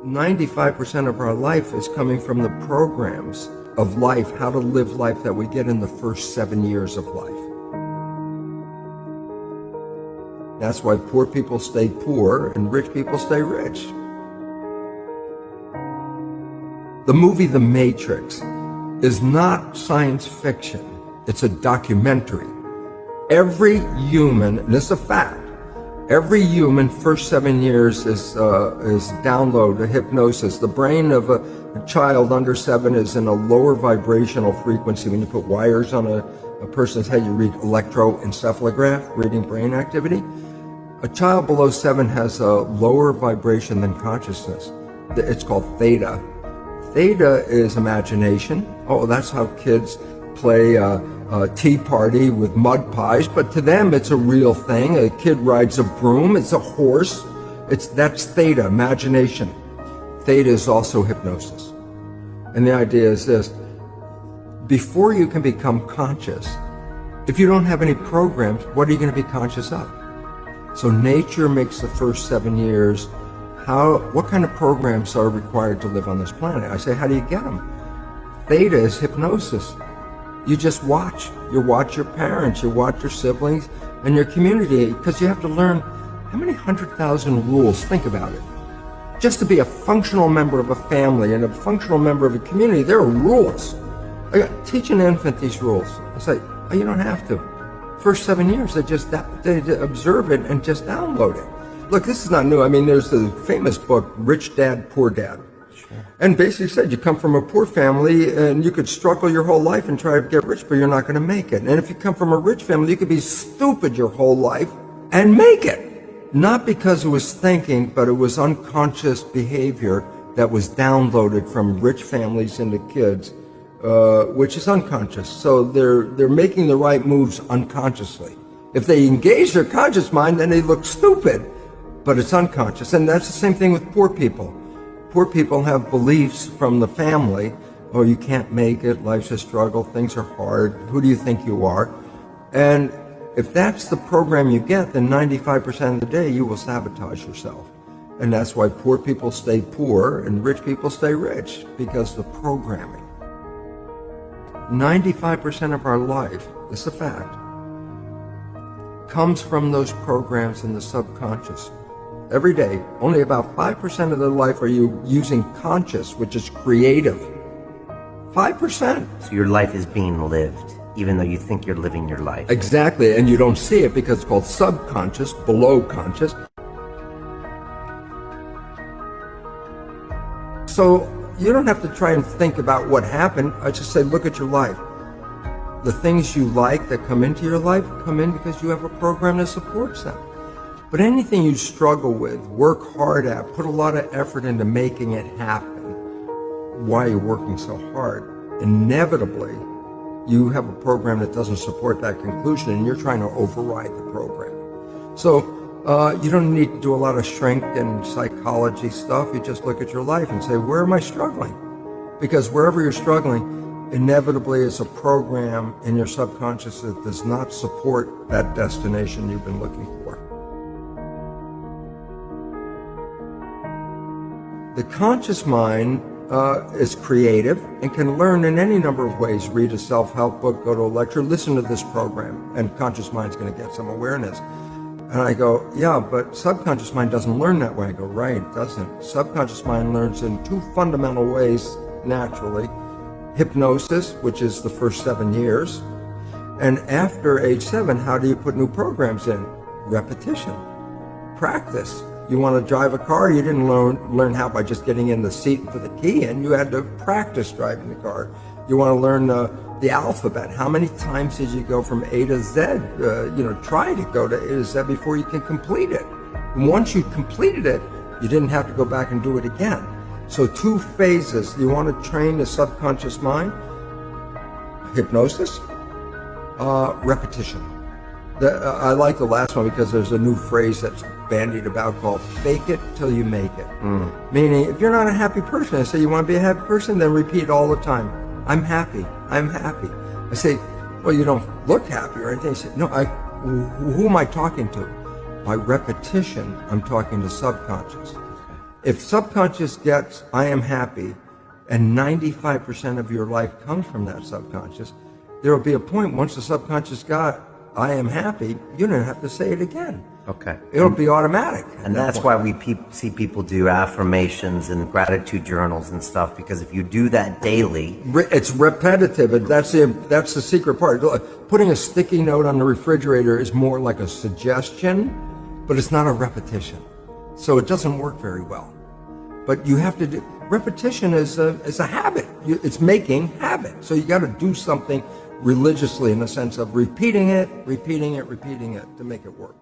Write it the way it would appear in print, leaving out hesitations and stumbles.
95% of our life is coming from the programs of life, how to live life that we get in the first 7 years of life. That's why poor people stay poor and rich people stay rich. The movie The Matrix is not science fiction. It's a documentary. Every human, and it's a fact, every human first 7 years is download a hypnosis. The brain of a child under 7 is in a lower vibrational frequency. When you put wires on a person's head, you read electroencephalograph, reading brain activity. A child below 7 has a lower vibration than consciousness. It's called theta. Theta is imagination. Oh, that's how kids play tea party with mud pies, but to them it's a real thing. A kid rides a broom, it's a horse. That's theta, imagination. Theta is also hypnosis. And the idea is this: before you can become conscious, if you don't have any programs, what are you going to be conscious of? So nature makes the first 7 years. What kind of programs are required to live on this planet? I say, how do you get them? Theta is hypnosis. You just watch. You watch your parents, you watch your siblings, and your community, because you have to learn how many 100,000 rules. Think about it. Just to be a functional member of a family and a functional member of a community, there are rules. Teach an infant these rules. I say, oh, you don't have to. First 7 years, they observe it and just download it. Look, this is not new. I mean, there's the famous book, Rich Dad, Poor Dad. And basically said you come from a poor family and you could struggle your whole life and try to get rich, but you're not going to make it. And if you come from a rich family, you could be stupid your whole life and make it. Not because it was thinking, but it was unconscious behavior that was downloaded from rich families into kids, which is unconscious. So they're making the right moves unconsciously. If they engage their conscious mind, then they look stupid, but it's unconscious. And that's the same thing with poor people. Poor people have beliefs from the family. Oh, you can't make it. Life's a struggle. Things are hard. Who do you think you are? And if that's the program you get, then 95% of the day you will sabotage yourself. And that's why poor people stay poor and rich people stay rich, because the programming. 95% of our life, this is a fact, comes from those programs in the subconscious. Every day, only about 5% of the life are you using conscious, which is creative. 5%. So your life is being lived, even though you think you're living your life. Exactly, and you don't see it because it's called subconscious, below conscious. So you don't have to try and think about what happened. I just say, look at your life. The things you like that come into your life come in because you have a program that supports them. But anything you struggle with, work hard at, put a lot of effort into making it happen, why you're working so hard, inevitably you have a program that doesn't support that conclusion and you're trying to override the program. So you don't need to do a lot of strength and psychology stuff. You just look at your life and say, where am I struggling? Because wherever you're struggling, inevitably it's a program in your subconscious that does not support that destination you've been looking for. The conscious mind is creative and can learn in any number of ways. Read a self-help book, go to a lecture, listen to this program, and conscious mind's going to get some awareness. And I go, yeah, but subconscious mind doesn't learn that way. I go, right, it doesn't. Subconscious mind learns in two fundamental ways naturally. Hypnosis, which is the first 7 years. And after age 7, how do you put new programs in? Repetition, practice. You want to drive a car, you didn't learn how by just getting in the seat and put the key in. You had to practice driving the car. You want to learn the alphabet. How many times did you go from A to Z? Try to go to A to Z before you can complete it. And once you completed it, you didn't have to go back and do it again. So 2 phases. You want to train the subconscious mind? Hypnosis, repetition. I like the last one because there's a new phrase that's bandied about called fake it till you make it. Meaning, if you're not a happy person, I say you want to be a happy person, then repeat all the time, I'm happy, I'm happy. I say, well, you don't look happy or anything. I say, no, who am I talking to? By repetition, I'm talking to subconscious. If subconscious gets, I am happy, and 95% of your life comes from that subconscious, there will be a point once the subconscious got, I am happy, you don't have to say it again. Okay. It'll be automatic. And that's why we see people do affirmations and gratitude journals and stuff, because if you do that daily... It's repetitive, and that's the secret part. Putting a sticky note on the refrigerator is more like a suggestion, but it's not a repetition. So it doesn't work very well. But you have to do... Repetition is a habit. It's making habit. So you got to do something religiously in the sense of repeating it to make it work.